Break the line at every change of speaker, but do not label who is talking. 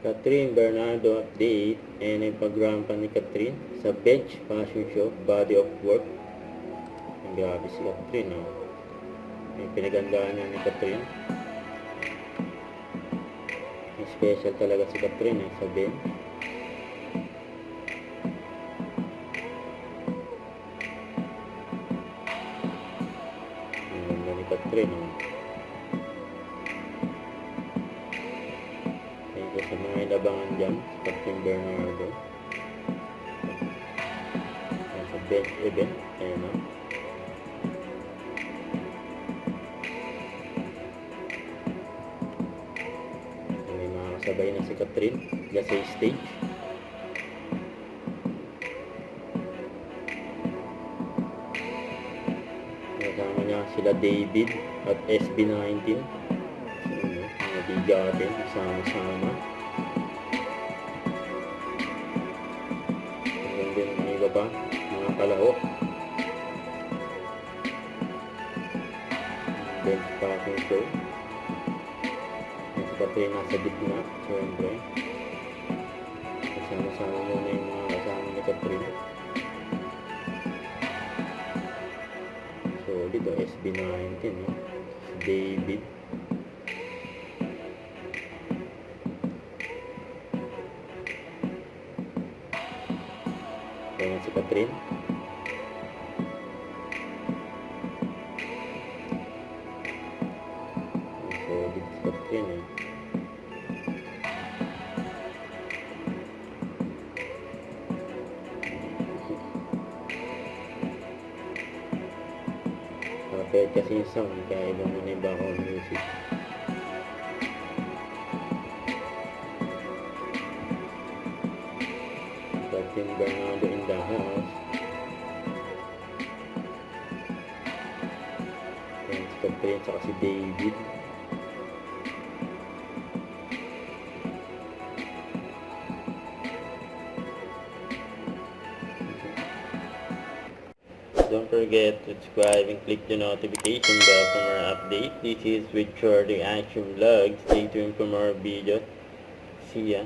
Catherine Bernardo update and ang pagrampa ni Catherine sa bench fashion show, body of work. Ang grabe si Catherine, no? May pinagandaan niya ni Catherine. May special talaga si Catherine sa bench. Ang ganda ni Catherine, no? Sa mga inabangan dyan, sa Catherine Bernardo. Sa bench event, ayan na. May mga kasabay na si Catherine dyan sa stage. Kasama niya sila David at SB19. Mga bigatin, sama-sama. Ba? Mga kalahok. Bench packing show. Yung Catherine nasa gitna. Siyempre. Kasama-sama muna yung mga kasama ni Catherine. So, dito SB19. David. Ayan si Catherine. So, dito si Catherine, Kapit kasi yung sound, kaya iba muna yung background music. Catherine Bernardo in the house. Ayan si Catherine saka si David. Don't forget to subscribe and click the notification bell for more updates. This is with Shorty Action Vlog. Stay tuned for more videos. See ya.